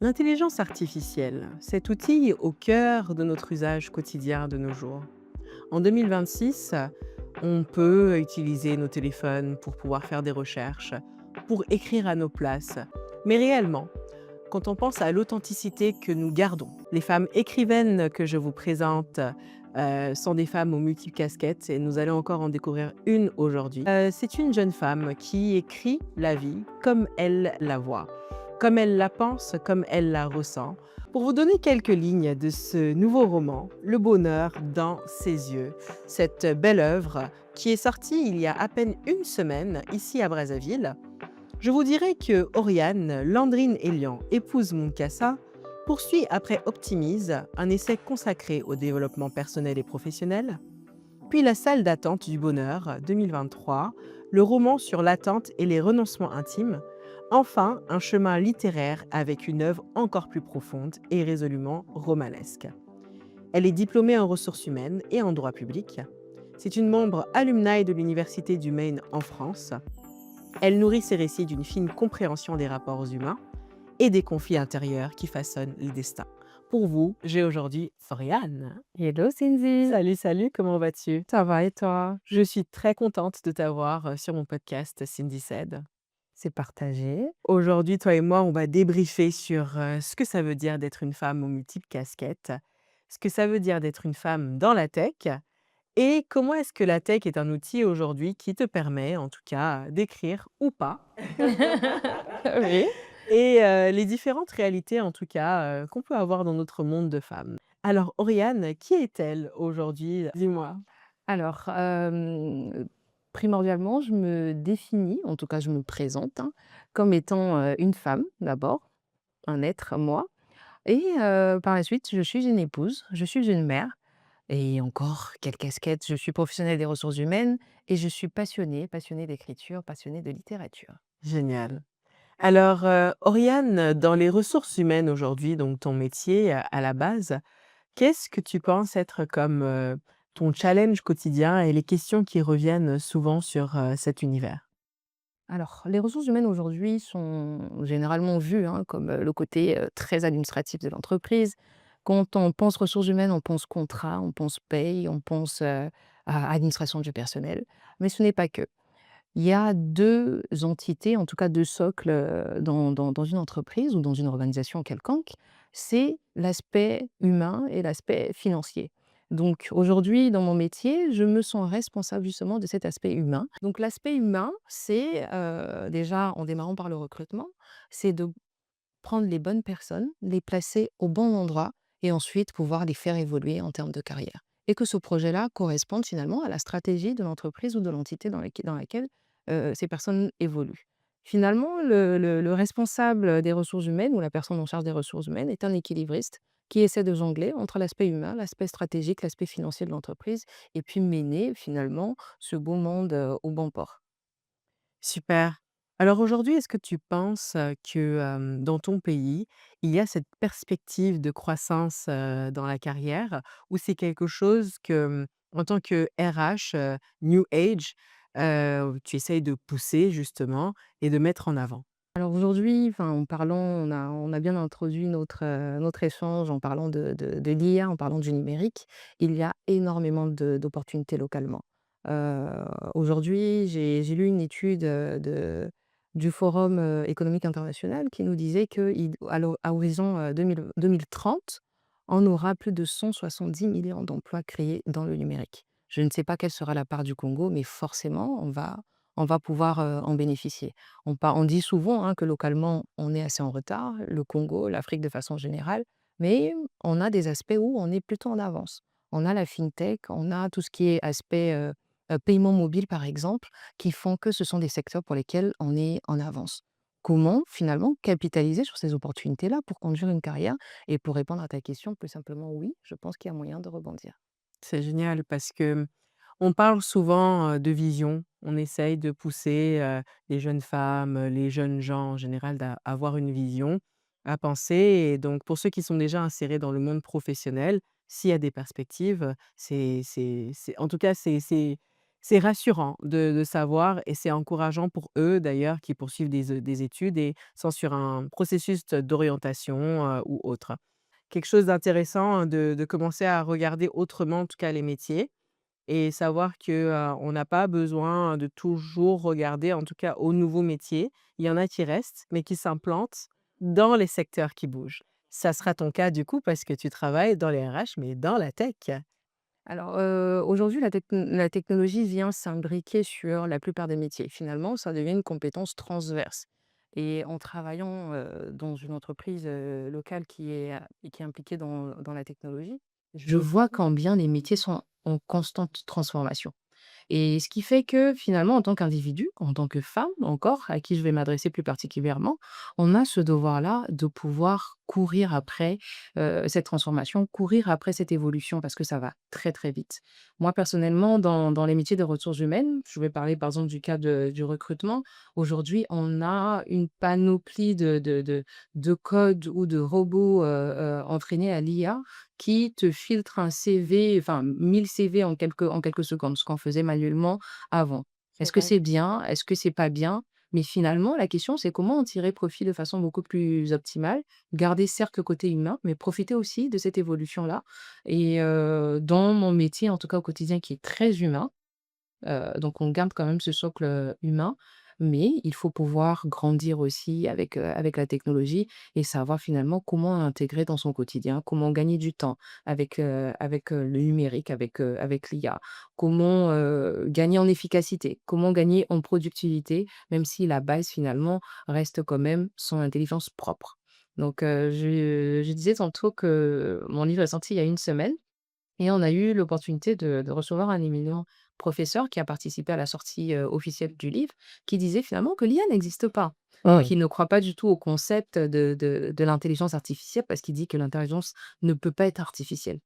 L'intelligence artificielle, cet outil au cœur de notre usage quotidien de nos jours. En 2026, on peut utiliser nos téléphones pour pouvoir faire des recherches, pour écrire à nos places. Mais réellement, quand on pense à l'authenticité que nous gardons, les femmes écrivaines que je vous présente sont des femmes aux multiples casquettes et nous allons encore en découvrir une aujourd'hui. C'est une jeune femme qui écrit la vie comme elle la voit, comme elle la pense, comme elle la ressent. Pour vous donner quelques lignes de ce nouveau roman, Le bonheur dans ses yeux, cette belle œuvre qui est sortie il y a à peine une semaine ici à Brazzaville, je vous dirais que Oriane Landrine Elian, épouse Munkassa, poursuit après Optimise, un essai consacré au développement personnel et professionnel, puis La salle d'attente du bonheur 2023, le roman sur l'attente et les renoncements intimes, enfin un chemin littéraire avec une œuvre encore plus profonde et résolument romanesque. Elle est diplômée en ressources humaines et en droit public. C'est une membre alumni de l'Université du Maine en France. Elle nourrit ses récits d'une fine compréhension des rapports humains et des conflits intérieurs qui façonnent le destin. Pour vous, j'ai aujourd'hui Oriane. Hello Cindy, Salut, salut, comment vas-tu? ça va et toi? Je suis très contente de t'avoir sur mon podcast Cindy Said. C'est partagé. Aujourd'hui, toi et moi, on va débriefer sur ce que ça veut dire d'être une femme aux multiples casquettes, ce que ça veut dire d'être une femme dans la tech et comment est-ce que la tech est un outil aujourd'hui qui te permet, en tout cas, d'écrire ou pas Oui. et les différentes réalités, en tout cas, qu'on peut avoir dans notre monde de femmes. Alors, Oriane, qui est-elle aujourd'hui? Dis-moi. Alors, primordialement, je me définis, en tout cas je me présente, hein, comme étant, une femme d'abord, un être, moi et par la suite, je suis une épouse, je suis une mère et encore quelle casquette, je suis professionnelle des ressources humaines et je suis passionnée d'écriture, passionnée de littérature. Génial. Alors, Oriane, dans les ressources humaines aujourd'hui, donc ton métier à la base, qu'est-ce que tu penses être comme, ton challenge quotidien et les questions qui reviennent souvent sur, cet univers? Alors, les ressources humaines aujourd'hui sont généralement vues, hein, comme, le côté, très administratif de l'entreprise. Quand on pense ressources humaines, on pense contrat, on pense paye, on pense, à administration du personnel, mais ce n'est pas que. Il y a 2 entités, en tout cas 2 socles, dans une entreprise ou dans une organisation quelconque. C'est l'aspect humain et l'aspect financier. Donc aujourd'hui, dans mon métier, je me sens responsable justement de cet aspect humain. Donc l'aspect humain, c'est, déjà en démarrant par le recrutement, c'est de prendre les bonnes personnes, les placer au bon endroit et ensuite pouvoir les faire évoluer en termes de carrière. Et que ce projet-là corresponde finalement à la stratégie de l'entreprise ou de l'entité dans laquelle ces personnes évoluent. Finalement, le responsable des ressources humaines ou la personne en charge des ressources humaines est un équilibriste qui essaie de jongler entre l'aspect humain, l'aspect stratégique, l'aspect financier de l'entreprise et puis mener finalement ce beau monde au bon port. Super. Alors aujourd'hui, est-ce que tu penses, que, dans ton pays, il y a cette perspective de croissance, dans la carrière? Ou c'est quelque chose que, en tant que RH, new age, tu essayes de pousser justement et de mettre en avant? Alors aujourd'hui, enfin, en parlant, on a bien introduit notre échange en parlant de l'IA, en parlant du numérique. Il y a énormément d'opportunités localement. Heu, Aujourd'hui, j'ai lu une étude, du Forum, économique international qui nous disait à horizon, 2030, on aura plus de 170 millions d'emplois créés dans le numérique. Je ne sais pas quelle sera la part du Congo, mais forcément, on va pouvoir, en bénéficier. On dit souvent, hein, que localement, on est assez en retard, le Congo, l'Afrique de façon générale, mais on a des aspects où on est plutôt en avance. On a la fintech, on a tout ce qui est aspect, paiement mobile, par exemple, qui font que ce sont des secteurs pour lesquels on est en avance. Comment, finalement, capitaliser sur ces opportunités-là pour conduire une carrière? Et pour répondre à ta question, plus simplement, oui, je pense qu'il y a moyen de rebondir. C'est génial parce que on parle souvent, de vision. On essaye de pousser, les jeunes femmes, les jeunes gens en général à avoir une vision, à penser et donc pour ceux qui sont déjà insérés dans le monde professionnel, s'il y a des perspectives, c'est en tout cas, C'est rassurant de savoir et c'est encourageant pour eux d'ailleurs qui poursuivent des études et sont sur un processus d'orientation, ou autre. Quelque chose d'intéressant, hein, de commencer à regarder autrement en tout cas les métiers et savoir que, on n'a pas besoin de toujours regarder en tout cas aux nouveaux métiers. Il y en a qui restent, mais qui s'implantent dans les secteurs qui bougent. Ça sera ton cas du coup parce que tu travailles dans les RH, mais dans la tech? Alors, aujourd'hui, la technologie vient s'imbriquer sur la plupart des métiers. Finalement, ça devient une compétence transverse et en travaillant, dans une entreprise, locale qui est impliquée dans la technologie, je Mmh. vois combien les métiers sont en constante transformation. Et ce qui fait que finalement, en tant qu'individu, en tant que femme encore, à qui je vais m'adresser plus particulièrement, on a ce devoir-là de pouvoir courir après, cette transformation, courir après cette évolution parce que ça va très, très vite. Moi, personnellement, dans les métiers des ressources humaines, je vais parler par exemple du cas du recrutement. Aujourd'hui, on a une panoplie de codes ou de robots, entraînés à l'IA qui te filtre un CV, enfin 1000 CV en quelques secondes, ce qu'on faisait manuellement avant. C'est Est-ce que vrai. c'est bien? Est-ce que c'est pas bien? Mais finalement, la question, c'est comment en tirer profit de façon beaucoup plus optimale, garder certes le côté humain, mais profiter aussi de cette évolution-là. Et dans mon métier, en tout cas au quotidien, qui est très humain, donc on garde quand même ce socle, humain, mais il faut pouvoir grandir aussi avec la technologie et savoir finalement comment intégrer dans son quotidien, comment gagner du temps avec le numérique, avec l'IA. Comment, gagner en efficacité, comment gagner en productivité, même si la base finalement reste quand même son intelligence propre. Donc, je disais tantôt que mon livre est sorti il y a une semaine et on a eu l'opportunité de recevoir un éminent professeur qui a participé à la sortie, officielle du livre, qui disait finalement que l'IA n'existe pas. Mmh. Qu'il ne croit pas du tout au concept de l'intelligence artificielle parce qu'il dit que l'intelligence ne peut pas être artificielle.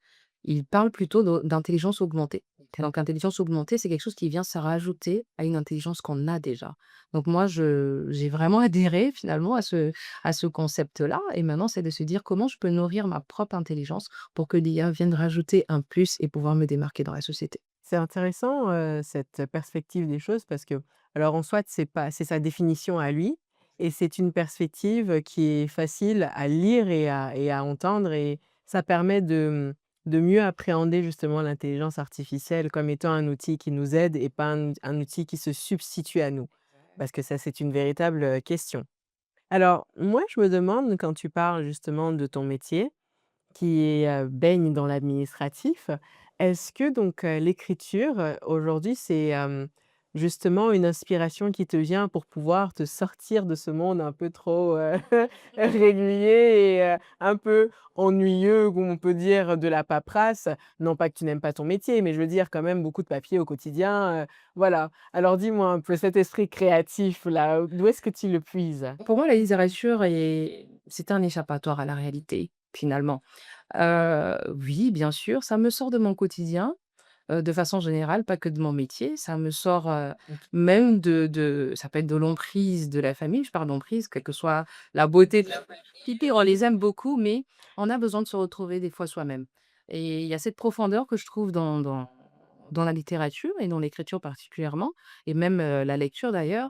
Il parle plutôt d'intelligence augmentée. Donc intelligence augmentée, c'est quelque chose qui vient se rajouter à une intelligence qu'on a déjà. Donc moi, j'ai vraiment adhéré finalement à ce concept-là et maintenant, c'est de se dire: «Comment je peux nourrir ma propre intelligence pour que l'IA vienne rajouter un plus et pouvoir me démarquer dans la société?» C'est intéressant, cette perspective des choses parce que alors en soi, c'est sa définition à lui et c'est une perspective qui est facile à lire et à entendre et ça permet de mieux appréhender justement l'intelligence artificielle comme étant un outil qui nous aide et pas un outil qui se substitue à nous. Parce que ça, c'est une véritable, question. Alors moi, je me demande quand tu parles justement de ton métier, qui, baigne dans l'administratif. Est-ce que donc, l'écriture, aujourd'hui, c'est, justement une inspiration qui te vient pour pouvoir te sortir de ce monde un peu trop, régulier et un peu ennuyeux, où on peut dire de la paperasse? Non pas que tu n'aimes pas ton métier, mais je veux dire quand même beaucoup de papier au quotidien, voilà. Alors dis-moi un peu cet esprit créatif-là, d'où est-ce que tu le puises? Pour moi, la littérature c'est un échappatoire à la réalité, finalement. Oui, bien sûr, ça me sort de mon quotidien, de façon générale, pas que de mon métier. Ça me sort, même de ça peut être de l'emprise de la famille. Je parle d'emprise, quelle que soit la beauté de la famille. On les aime beaucoup, mais on a besoin de se retrouver des fois soi-même et il y a cette profondeur que je trouve dans la littérature et dans l'écriture particulièrement et même, la lecture d'ailleurs,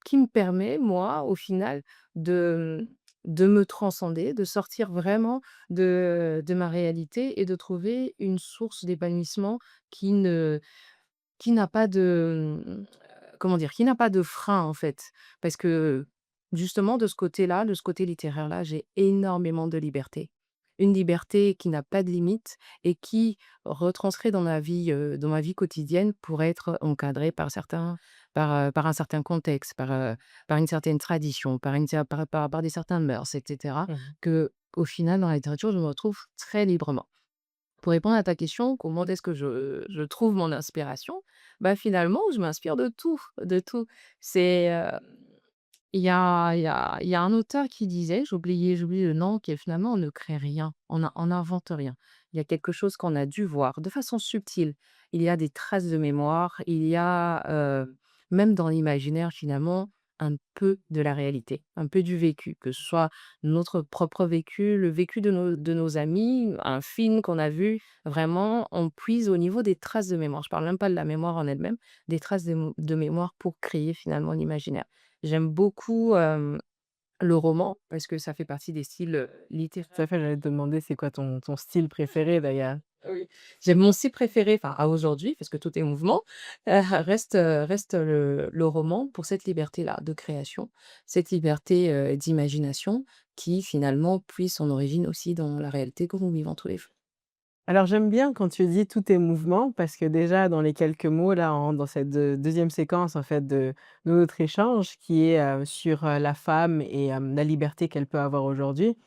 qui me permet, moi, au final, de me transcender, de sortir vraiment de ma réalité et de trouver une source d'épanouissement qui n'a pas comment dire? Qui n'a pas de frein, en fait. Parce que, justement, de ce côté-là, de ce côté littéraire-là, j'ai énormément de liberté. Une liberté qui n'a pas de limite et qui retranscrit dans ma vie quotidienne pour être encadrée par un certain contexte, par une certaine tradition, par des certaines mœurs et cetera, Mmh. qu'au final, dans la littérature, je me retrouve très librement. Pour répondre à ta question, comment est-ce que je trouve mon inspiration? Bah, finalement, je m'inspire de tout, de tout. C'est, il y a un auteur qui disait, j'oublie le nom, qui est finalement: «On ne crée rien, on n'invente rien». Il y a quelque chose qu'on a dû voir de façon subtile. Il y a des traces de mémoire, il y a, même dans l'imaginaire finalement, un peu de la réalité, un peu du vécu, que ce soit notre propre vécu, le vécu de nos amis, un film qu'on a vu. Vraiment, on puise au niveau des traces de mémoire. Je parle même pas de la mémoire en elle-même, des traces de mémoire pour créer finalement l'imaginaire. J'aime beaucoup, le roman parce que ça fait partie des styles, Tout littéraires. à fait, j'allais te demander c'est quoi ton style préféré d'ailleurs? Oui. J'aime mon style préféré, enfin à aujourd'hui, parce que tout est mouvement, reste le roman pour cette liberté-là de création, cette liberté, d'imagination qui finalement puise son origine aussi dans la réalité que nous vivons tous les jours. Alors j'aime bien quand tu dis «tout est mouvement» parce que déjà dans les quelques mots là, dans cette 2e séquence en fait de notre échange qui est, sur, la femme et la liberté qu'elle peut avoir aujourd'hui.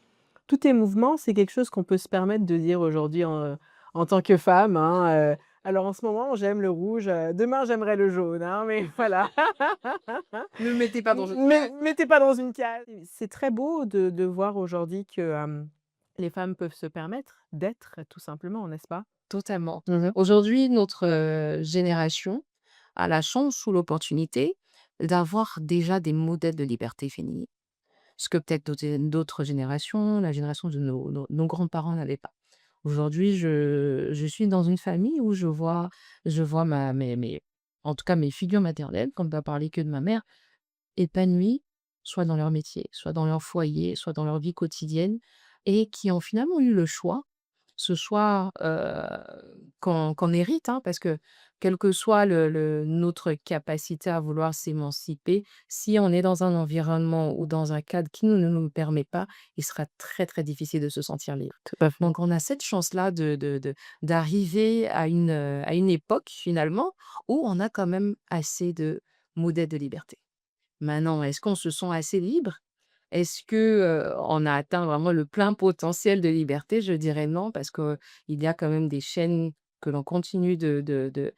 Tout est mouvement, c'est quelque chose qu'on peut se permettre de dire aujourd'hui en tant que femme, hein, alors en ce moment j'aime le rouge, demain j'aimerais le jaune, hein, mais voilà. Ne me mettez pas dans une Mais case. mettez pas dans une case. C'est très beau de voir aujourd'hui que, les femmes peuvent se permettre d'être tout simplement, n'est-ce pas? Totalement. Mmh. Aujourd'hui, notre, génération a la chance ou l'opportunité d'avoir déjà des modèles de liberté féminine. Ce que peut-être d'autres générations, la génération de nos grands-parents n'avaient pas. Aujourd'hui, je suis dans une famille où je vois ma mes en tout cas mes figures maternelles, comme on va parler que de ma mère, épanouies, soit dans leur métier, soit dans leur foyer, soit dans leur vie quotidienne et qui ont finalement eu le choix, ce choix, qu'on hérite, hein, parce que quelle que soit notre capacité à vouloir s'émanciper, si on est dans un environnement ou dans un cadre qui ne nous le permet pas, il sera très, très difficile de se sentir libre. Tout à fait. Donc on a cette chance-là d'arriver à une époque finalement où on a quand même assez de modèles de liberté. Maintenant, est-ce qu'on se sent assez libre? Est-ce que, on a atteint vraiment le plein potentiel de liberté? Je dirais non, parce qu'il y a quand même des chaînes que l'on continue de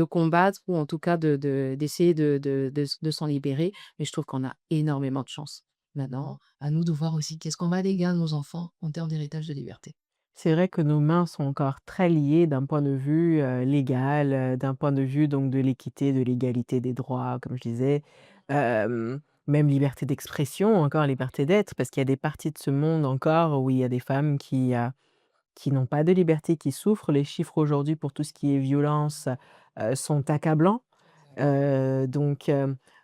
combattre ou en tout cas d'essayer de s'en libérer, mais je trouve qu'on a énormément de chance. Maintenant, à nous de voir aussi qu'est-ce qu'on va léguer à nos enfants en termes d'héritage de liberté. C'est vrai que nos mains sont encore très liées d'un point de vue, légal, d'un point de vue donc de l'équité, de l'égalité des droits, comme je disais. Hem, Même liberté d'expression, encore liberté d'être, parce qu'il y a des parties de ce monde encore où il y a des femmes qui n'ont pas de liberté, qui souffrent. Les chiffres aujourd'hui pour tout ce qui est violence, sont accablants. Donc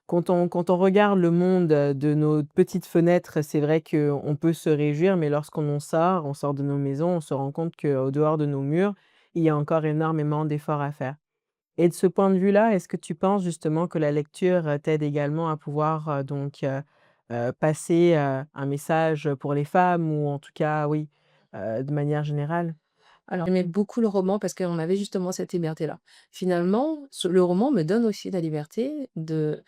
quand on regarde le monde, de nos petites fenêtres, c'est vrai qu'on peut se réjouir, mais lorsqu'on en sort, on sort de nos maisons, on se rend compte qu'au dehors de nos murs, il y a encore énormément d'efforts à faire. Et de ce point de vue-là, est-ce que tu penses justement que la lecture, t'aide également à pouvoir, passer, un message pour les femmes ou en tout cas, oui, de manière générale? Alors, j'aimais beaucoup le roman parce qu'on avait justement cette liberté-là. Finalement, le roman me donne aussi la liberté de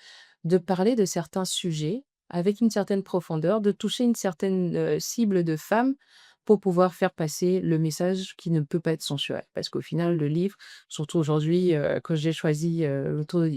parler de certains sujets avec une certaine profondeur, de toucher une certaine cible de femmes pour pouvoir faire passer le message qui ne peut pas être censuré. Parce qu'au final, le livre, surtout aujourd'hui, que j'ai choisi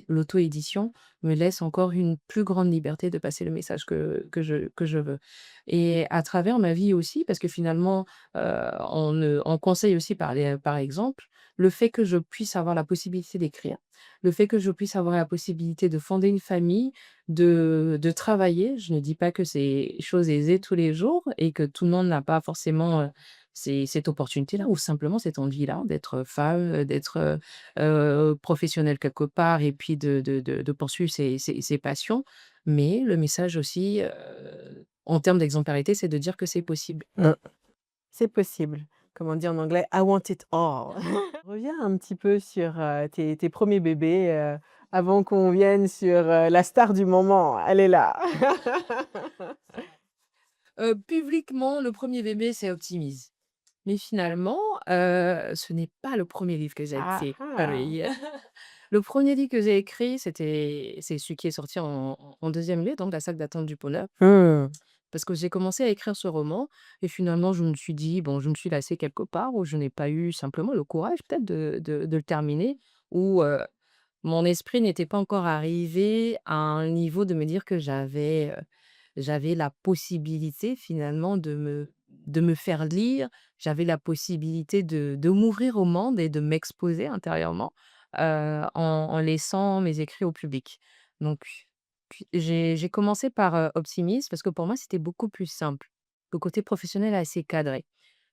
l'auto-édition, me laisse encore une plus grande liberté de passer le message que je veux. Et à travers ma vie aussi, parce que finalement, on conseille aussi par exemple, le fait que je puisse avoir la possibilité d'écrire, le fait que je puisse avoir la possibilité de fonder une famille, de travailler. Je ne dis pas que c'est chose aisée tous les jours et que tout le monde n'a pas forcément, cette opportunité-là ou simplement cette envie-là d'être femme, d'être, professionnelle quelque part et puis de poursuivre ses passions. Mais le message aussi, en termes d'exemplarité, c'est de dire que c'est possible. Mmh. C'est possible. Comme on dit en anglais: «I want it all». Reviens un petit peu sur, tes 1ers bébés, avant qu'on vienne sur, la star du moment. Elle est là. Publiquement, le premier bébé, c'est Optimise. Mais finalement, ce n'est pas le premier livre que j'ai Ah écrit. Ah ah! oui. Le premier livre que j'ai écrit, c'est celui qui est sorti en 2e lieu, donc La salle d'attente du bonheur. Mmh. Parce que j'ai commencé à écrire ce roman et finalement je me suis dit: «Bon, je me suis lassée quelque part» ou je n'ai pas eu simplement le courage peut-être de le terminer ou, mon esprit n'était pas encore arrivé à un niveau de me dire que j'avais la possibilité finalement de me faire lire. J'avais la possibilité de m'ouvrir au monde et de m'exposer intérieurement, en laissant mes écrits au public. Donc Puis j'ai commencé par, Optimist parce que pour moi, c'était beaucoup plus simple. Le côté professionnel est assez cadré.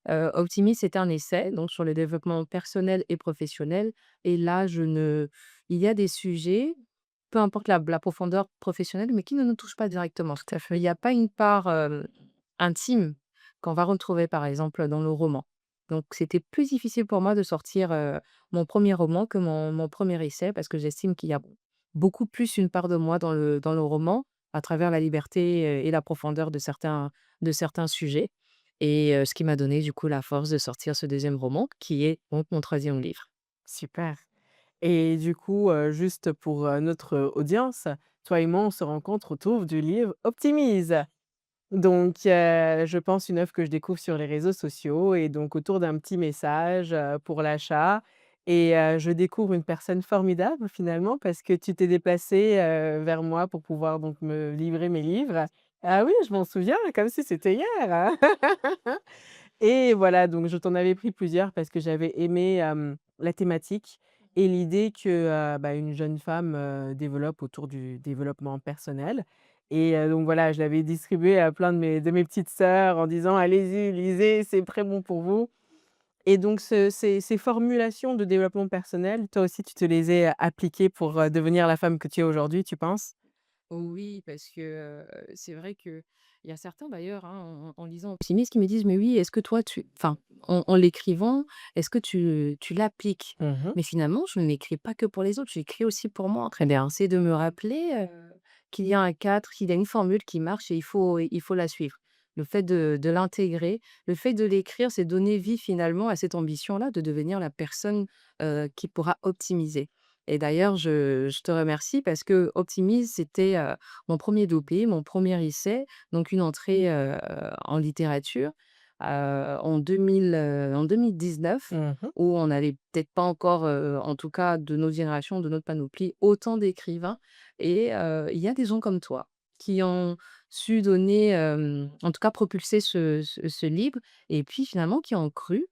Optimist, c'était un essai, donc sur le développement personnel et professionnel et là, je ne il y a des sujets, peu importe la profondeur professionnelle, mais qui ne nous touchent pas directement. Tout à fait. Il y a pas une part, intime qu'on va retrouver, par exemple, dans le roman. Donc c'était plus difficile pour moi de sortir, mon premier roman que mon 1er essai parce que j'estime qu'il y a beaucoup plus une part de moi dans le roman, à travers la liberté, et la profondeur de certains sujets et ce qui m'a donné du coup la force de sortir ce deuxième roman qui est donc mon troisième livre. Super. Et du coup, juste pour, notre audience, toi et moi, on se rencontre autour du livre Optimise. Donc, je pense une œuvre que je découvre sur les réseaux sociaux et donc autour d'un petit message, pour l'achat et je découvre une personne formidable finalement parce que tu t'es déplacée, vers moi pour pouvoir donc me livrer mes livres. Ah oui, je m'en souviens comme si c'était hier, hein. Et voilà, donc je t'en avais pris plusieurs parce que j'avais aimé, la thématique et l'idée que, bah, une jeune femme, développe autour du développement personnel et donc voilà, je l'avais distribué à plein de mes petites sœurs en disant: «Allez-y, lisez, c'est très bon pour vous» et donc ces formulations de développement personnel, toi aussi tu te les es, appliquées pour, devenir la femme que tu es aujourd'hui, tu penses? Oui, parce que, c'est vrai qu'il y a certains d'ailleurs, hein, en lisant Optimiste qui me disent: «Mais oui, est-ce que toi tu» enfin, en l'écrivant, «Est-ce que tu l'appliques?» Mmh. Mais finalement, je ne l'écris pas que pour les autres, je l'écris aussi pour moi. Très bien, c'est de me rappeler, qu'il y a un cadre, qu'il y a une formule qui marche et il faut la suivre. Le fait de l'intégrer, le fait de l'écrire, c'est donner vie finalement à cette ambition-là de devenir la personne, qui pourra optimiser. Et d'ailleurs, je te remercie parce que Optimise, c'était, mon premier dopé, mon premier essai, donc une entrée, en littérature, en 2019 Mmh. où on n'avait peut-être pas encore, en tout cas de notre génération, de notre panoplie, autant d'écrivains et il y a des gens comme toi qui ont su donner, en tout cas propulser ce livre et puis finalement qui ont cru,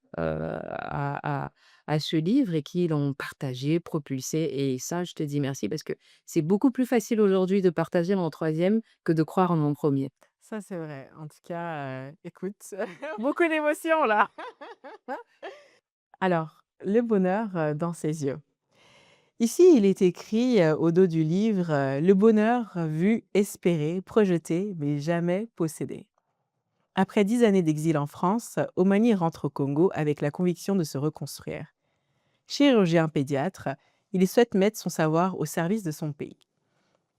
à ce livre et qui l'ont partagé, propulsé et ça, je te dis merci parce que c'est beaucoup plus facile aujourd'hui de partager mon troisième que de croire en mon premier. Ça, c'est vrai. En tout cas, écoute, beaucoup d'émotions là. Alors, le bonheur, dans ses yeux. Ici, il est écrit, au dos du livre, «Le bonheur vu, espéré, projeté, mais jamais possédé». Après 10 années d'exil en France, Omani rentre au Congo avec la conviction de se reconstruire. Chirurgien pédiatre, il souhaite mettre son savoir au service de son pays.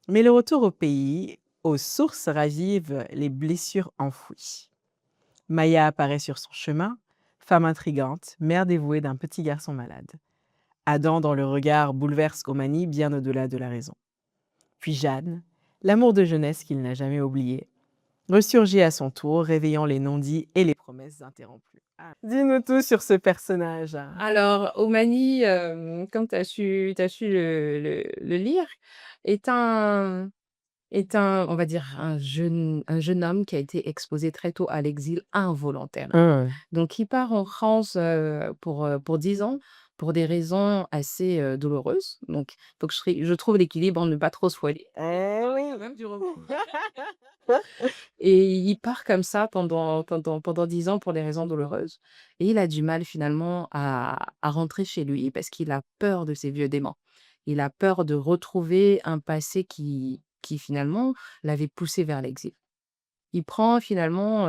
Mais le retour au pays, aux sources ravivent les blessures enfouies. Maya apparaît sur son chemin, femme intrigante, mère dévouée d'un petit garçon malade. Adam, dans le regard, bouleverse Omani bien au-delà de la raison. Puis Jeanne, l'amour de jeunesse qu'il n'a jamais oublié, ressurgit à son tour, réveillant les non-dits et les promesses interrompues. Ah. Dis-nous tout sur ce personnage. Alors, Omani, comme tu as su le lire, est on va dire, un jeune homme qui a été exposé très tôt à l'exil involontaire. Mmh. Donc il part en France, pour 10 ans, pour des raisons assez, douloureuses. Donc il faut que je trouve l'équilibre, ne pas trop spoiler. Eh oui. Quand même du roman. Et il part comme ça pendant 10 ans pour des raisons douloureuses et il a du mal finalement à rentrer chez lui parce qu'il a peur de ses vieux démons. Il a peur de retrouver un passé qui finalement l'avait poussé vers l'exil. Il prend finalement,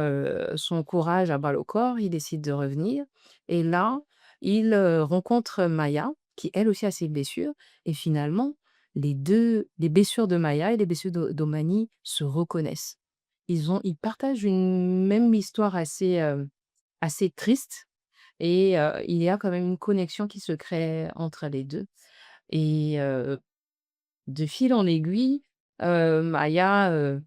son courage à bras-le-corps, il décide de revenir et là, il, rencontre Maya qui elle aussi a ses blessures et finalement les blessures de Maya et les blessures d'Omani se reconnaissent. Ils partagent une même histoire assez triste et il y a quand même une connexion qui se crée entre les 2 et de fil en aiguille, Maya,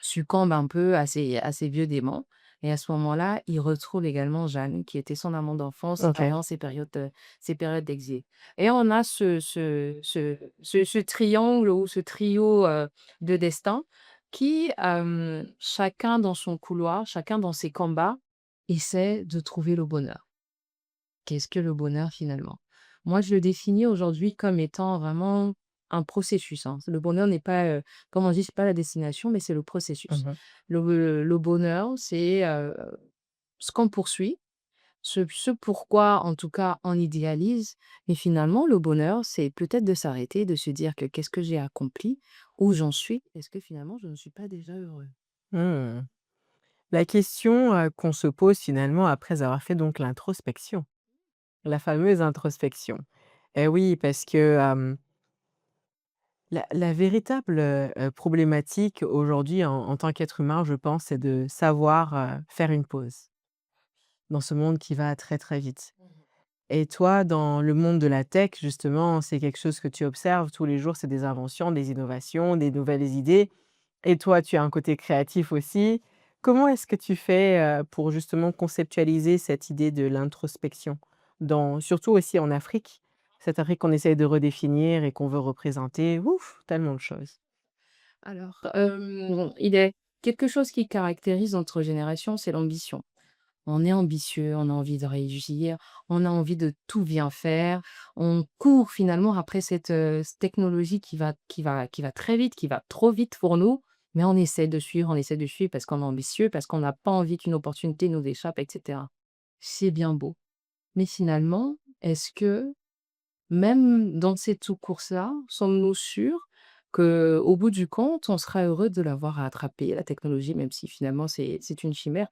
succombe un peu à ses vieux démons et à ce moment-là, il retrouve également Jeanne, qui était son amant d'enfance OK. avant ses périodes d'exil et on a ce triangle ou ce trio, de destin qui, chacun dans son couloir, chacun dans ses combats, essaie de trouver le bonheur. Qu'est-ce que le bonheur finalement? Moi, je le définis aujourd'hui comme étant vraiment un processus, hein. Le bonheur n'est pas, comme on dit, c'est pas la destination, mais c'est le processus. Mmh. Le bonheur, c'est, ce qu'on poursuit, ce pourquoi, en tout cas, on idéalise. Mais finalement, le bonheur, c'est peut-être de s'arrêter, de se dire que: «Qu'est-ce que j'ai accompli? Où j'en suis? Est-ce que finalement je ne suis pas déjà heureux?» Mmh. La question, qu'on se pose finalement après avoir fait donc l'introspection, la fameuse introspection. Et oui, parce que, la véritable, problématique aujourd'hui en tant qu'être humain, je pense, c'est de savoir, faire une pause dans ce monde qui va très, très vite. Et toi, dans le monde de la tech, justement, c'est quelque chose que tu observes tous les jours, c'est des inventions, des innovations, des nouvelles idées. Et toi, tu as un côté créatif aussi. Comment est-ce que tu fais, pour justement conceptualiser cette idée de l'introspection? Surtout aussi en Afrique, cette Afrique qu'on essaye de redéfinir et qu'on veut représenter. Ouf, tellement de choses. Alors, il y a quelque chose qui caractérise notre génération, c'est l'ambition. On est ambitieux, on a envie de réussir, on a envie de tout bien faire. On court finalement après cette technologie qui va très vite, qui va trop vite pour nous, mais on essaie de suivre parce qu'on est ambitieux, parce qu'on n'a pas envie qu'une opportunité nous échappe et cetera. C'est bien beau, mais finalement, est-ce que même dans cette course-là, sommes-nous sûrs qu'au bout du compte, on sera heureux de l'avoir attrapée, la technologie, même si finalement c'est une chimère?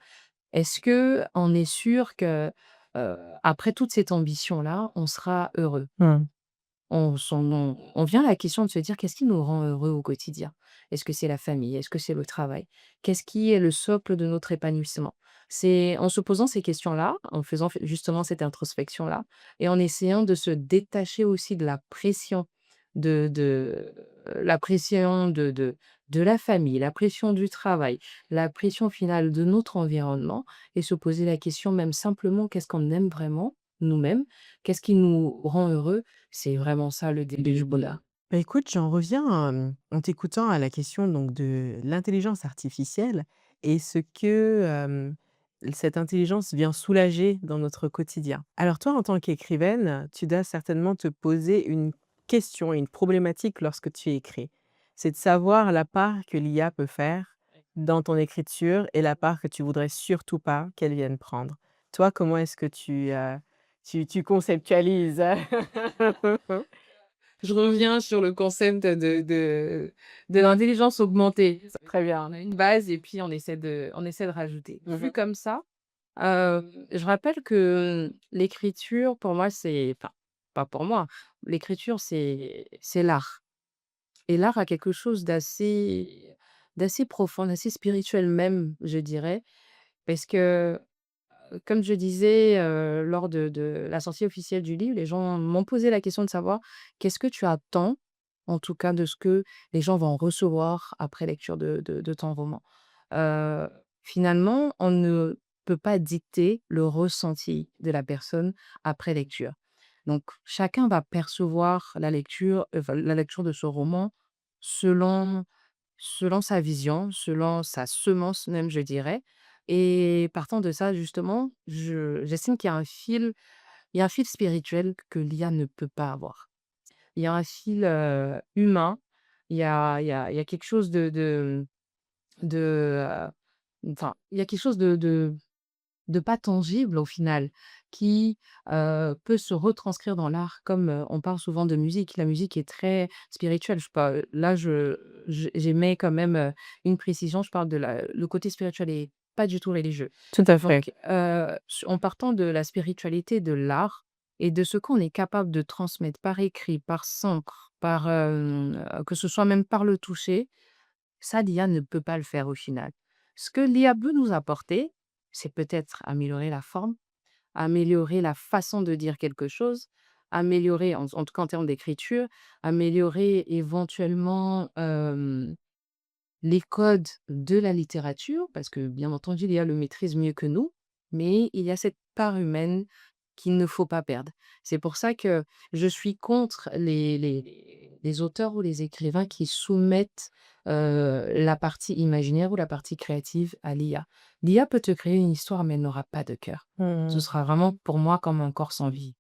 Est-ce qu'on est sûr que, après toute cette ambition-là, on sera heureux? Mmh. On vient à la question de se dire: «Qu'est-ce qui nous rend heureux au quotidien?» Est-ce que c'est la famille? Est-ce que c'est le travail? Qu'est-ce qui est le socle de notre épanouissement? C'est en se posant ces questions-là, en faisant justement cette introspection-là et en essayant de se détacher aussi de la pression la pression de la famille, la pression du travail, la pression finale de notre environnement et se poser la question même simplement: «Qu'est-ce qu'on aime vraiment nous-mêmes? Qu'est-ce qui nous rend heureux?» C'est vraiment ça le début du bonheur. Bah, écoute, j'en reviens, en t'écoutant à la question donc de l'intelligence artificielle et ce que, cette intelligence vient soulager dans notre quotidien. Alors toi, en tant qu'écrivaine, tu dois certainement te poser une question et une problématique lorsque tu écris. C'est de savoir la part que l'IA peut faire dans ton écriture et la part que tu voudrais surtout pas qu'elle vienne prendre. Toi, comment est-ce que tu conceptualises? Je reviens sur le concept de l'intelligence augmentée. Ça veut dire Très qu'on bien. a une base et puis on essaie de rajouter. Mmh. Vu comme ça, je rappelle que l'écriture pour moi c'est enfin, pas pour moi, l'écriture c'est l'art et l'art a quelque chose d'assez profond, d'assez spirituel même, je dirais. Parce que comme je disais, lors de la sortie officielle du livre, les gens m'ont posé la question de savoir: «Qu'est-ce que tu attends, en tout cas, de ce que les gens vont recevoir après lecture de ton roman?» heu, Finalement, on ne peut pas dicter le ressenti de la personne après lecture. Donc chacun va percevoir la lecture de ce roman selon sa vision, selon sa semence même, je dirais et partant de ça, justement, j'estime qu'il y a un fil spirituel que l'IA ne peut pas avoir. Il y a un fil, humain, il y a quelque chose de, enfin, il y a quelque chose de pas tangible au final, qui, peut se retranscrire dans l'art comme, on parle souvent de musique. La musique est très spirituelle. Je pas là j'émets quand même, une précision. Je parle de la le côté spirituel et pas du tout religieux. Tout à fait. Donc, en partant de la spiritualité de l'art et de ce qu'on est capable de transmettre par écrit, par son, par, que ce soit même par le toucher, ça, l'IA ne peut pas le faire au final. Ce que l'IA peut nous apporter, c'est peut-être améliorer la forme, améliorer la façon de dire quelque chose, améliorer, en tout cas en termes d'écriture, améliorer éventuellement les codes de la littérature, parce que bien entendu, l'IA le maîtrise mieux que nous, mais il y a cette part humaine qu'il ne faut pas perdre. C'est pour ça que je suis contre les auteurs ou les écrivains qui soumettent la partie imaginaire ou la partie créative à l'IA. L'IA peut te créer une histoire, mais elle n'aura pas de cœur. Ce Mmh. sera vraiment pour moi comme un corps sans vie.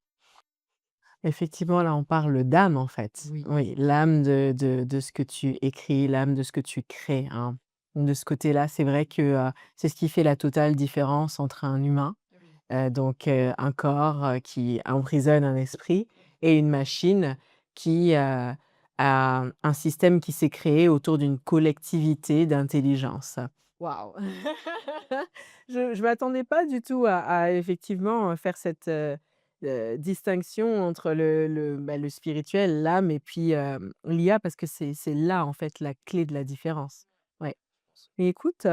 Effectivement, là, on parle d'âme, en fait. Oui. Oui, l'âme de ce que tu écris, l'âme de ce que tu crées, hein. De ce côté-là, c'est vrai que, c'est ce qui fait la totale différence entre un humain, Oui. un corps, qui emprisonne un esprit et une machine qui, a un système qui s'est créé autour d'une collectivité d'intelligence. Waouh! Je m'attendais pas du tout à effectivement, faire cette, distinction entre le spirituel, l'âme et puis, l'IA parce que c'est là, en fait, la clé de la différence. Ouais. Et écoute,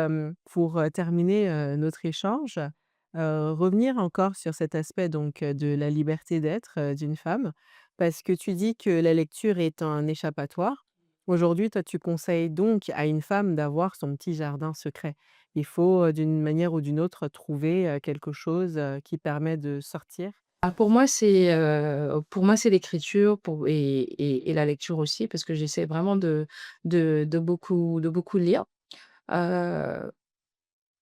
pour, terminer, notre échange, revenir encore sur cet aspect donc, de la liberté d'être, d'une femme, parce que tu dis que la lecture est un échappatoire. Aujourd'hui, toi, tu conseilles donc à une femme d'avoir son petit jardin secret. Il faut, d'une manière ou d'une autre, trouver, quelque chose, qui permet de sortir. Ah, pour moi, c'est l'écriture et la lecture aussi parce que j'essaie vraiment de beaucoup lire. Heu,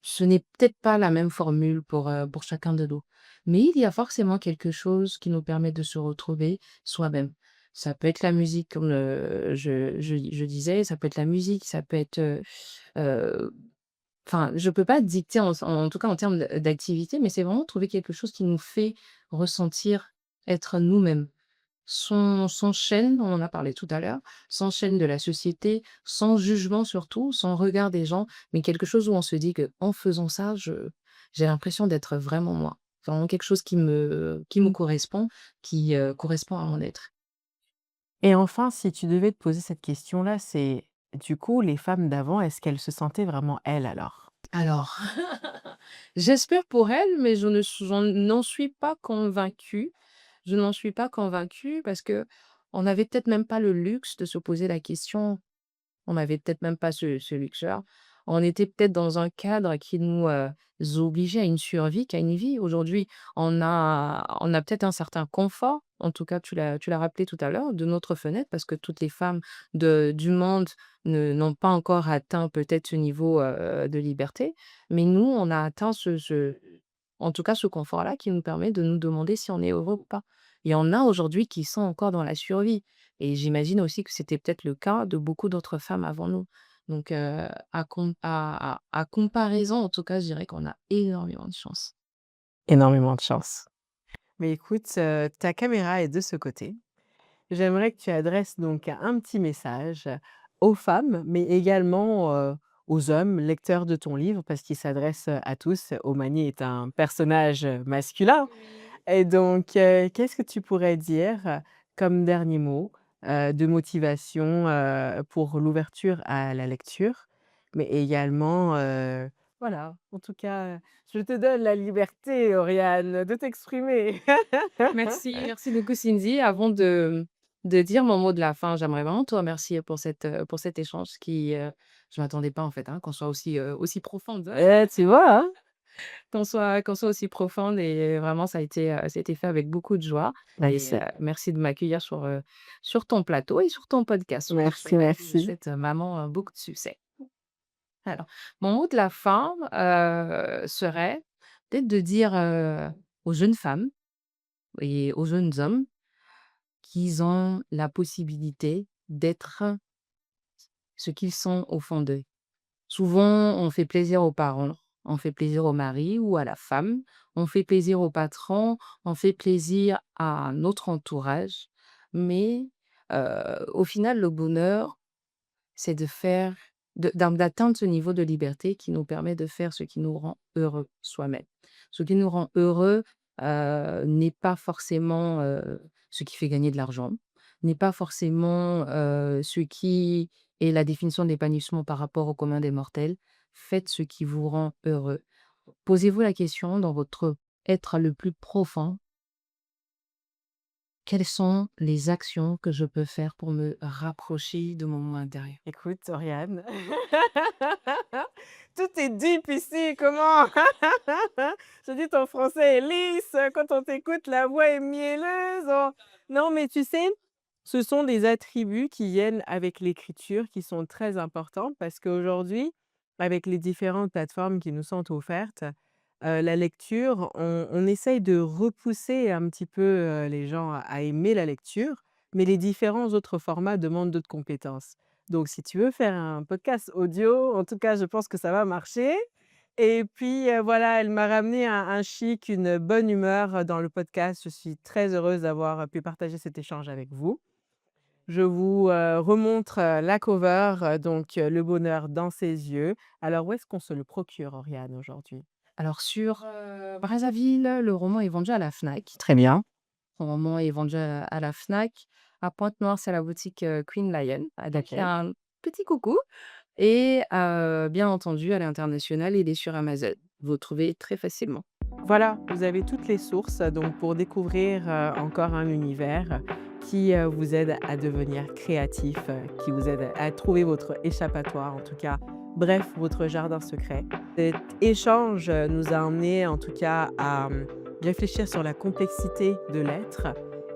Ce n'est peut-être pas la même formule pour chacun de nous, mais il y a forcément quelque chose qui nous permet de se retrouver soi-même. Ça peut être la musique comme, je disais, ça peut être la musique, ça peut être, heu, enfin, je peux pas dicter en tout cas en termes d'activité, mais c'est vraiment trouver quelque chose qui nous fait ressentir être nous-mêmes. Sans chaîne, on en a parlé tout à l'heure, sans chaîne de la société, sans jugement surtout, sans regard des gens, mais quelque chose où on se dit qu'en faisant ça, j'ai l'impression d'être vraiment moi. Vraiment quelque chose qui me correspond, qui correspond à mon être. Et enfin, si tu devais te poser cette question-là, c'est du coup, les femmes d'avant, est-ce qu'elles se sentaient vraiment elles alors? Alors, j'espère pour elle, mais j'en n'en suis pas convaincue. Je n'en suis pas convaincue parce qu'on n'avait peut-être même pas le luxe de se poser la question. On n'avait peut-être même pas ce luxe-là. On était peut-être dans un cadre qui nous, obligeait à une survie qu'à une vie. Aujourd'hui, on a peut-être un certain confort, en tout cas tu l'as rappelé tout à l'heure, de notre fenêtre parce que toutes les femmes du monde ne n'ont pas encore atteint peut-être ce niveau, de liberté. Mais nous, on a atteint en tout cas ce confort-là qui nous permet de nous demander si on est heureux ou pas. Il y en a aujourd'hui qui sont encore dans la survie. Et j'imagine aussi que c'était peut-être le cas de beaucoup d'autres femmes avant nous. Donc, à comparaison, en tout cas, je dirais qu'on a énormément de chance. Énormément de chance. Mais écoute, ta caméra est de ce côté. J'aimerais que tu adresses donc un petit message aux femmes, mais également, aux hommes lecteurs de ton livre parce qu'il s'adresse, à tous. Omani est un personnage, masculin Oui. et donc, qu'est-ce que tu pourrais dire, comme dernier mot, de motivation, pour l'ouverture à la lecture? Mais également, voilà, en tout cas, je te donne la liberté, Oriane, de t'exprimer. Merci beaucoup Cindy. Avant de dire mon mot de la fin, j'aimerais vraiment te remercier pour cet échange je m'attendais pas en fait, hein, qu'on soit aussi profonde, Tu vois, hein? qu'on soit aussi profonde et vraiment ça a été fait avec beaucoup de joie et Merci. merci de m'accueillir sur ton plateau et sur ton podcast surtout. Merci, Je merci. souhaite, maman, beaucoup de succès. Alors, mon mot de la fin, serait peut-être de dire, aux jeunes femmes et aux jeunes hommes qu'ils ont la possibilité d'être ce qu'ils sont au fond d'eux. Souvent, on fait plaisir aux parents, on fait plaisir au mari ou à la femme, on fait plaisir au patron, on fait plaisir à notre entourage, mais au final, le bonheur, c'est d'atteindre ce niveau de liberté qui nous permet de faire ce qui nous rend heureux soi-même. Ce qui nous rend heureux, n'est pas forcément, ce qui fait gagner de l'argent, n'est pas forcément, ce qui est la définition de l'épanouissement par rapport au commun des mortels. Faites ce qui vous rend heureux. Posez-vous la question dans votre être le plus profond: «Quelles sont les actions que je peux faire pour me rapprocher de mon moi intérieur?» Écoute, Oriane, tout est deep ici, comment? Je dis ton français est lisse, quand on t'écoute, la voix est mielleuse. Non, mais tu sais, ce sont des attributs qui viennent avec l'écriture qui sont très importants parce qu'aujourd'hui, avec les différentes plateformes qui nous sont offertes, la lecture, on essaye de repousser un petit peu, les gens à aimer la lecture, mais les différents autres formats demandent d'autres compétences. Donc si tu veux faire un podcast audio, en tout cas, je pense que ça va marcher et puis, voilà, elle m'a ramené un chic, une bonne humeur, dans le podcast. Je suis très heureuse d'avoir, pu partager cet échange avec vous. Je vous, remontre, la cover, donc Le bonheur dans ses yeux. Alors où est-ce qu'on se le procure, Oriane, aujourd'hui? Alors sur, Brazzaville, le roman est vendu à la Fnac. Très bien. Son roman est vendu à la Fnac. À Pointe-Noire, c'est la boutique, Queen Lion, à qui OK. un petit coucou et bien entendu à l'international, il est sur Amazon. Vous le trouvez très facilement. Voilà, vous avez toutes les sources, donc pour découvrir, encore un univers qui, vous aide à devenir créatif, qui vous aide à trouver votre échappatoire, en tout cas, bref, votre jardin secret. Cet échange, nous a emmenés, en tout cas, à, réfléchir sur la complexité de l'être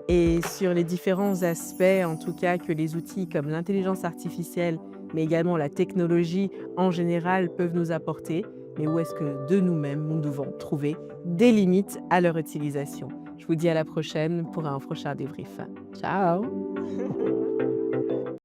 et sur les différents aspects, en tout cas, que les outils comme l'intelligence artificielle, mais également la technologie en général peuvent nous apporter, mais où est-ce que de nous-mêmes, nous devons trouver des limites à leur utilisation. Je vous dis à la prochaine pour un prochain débrief. Ciao.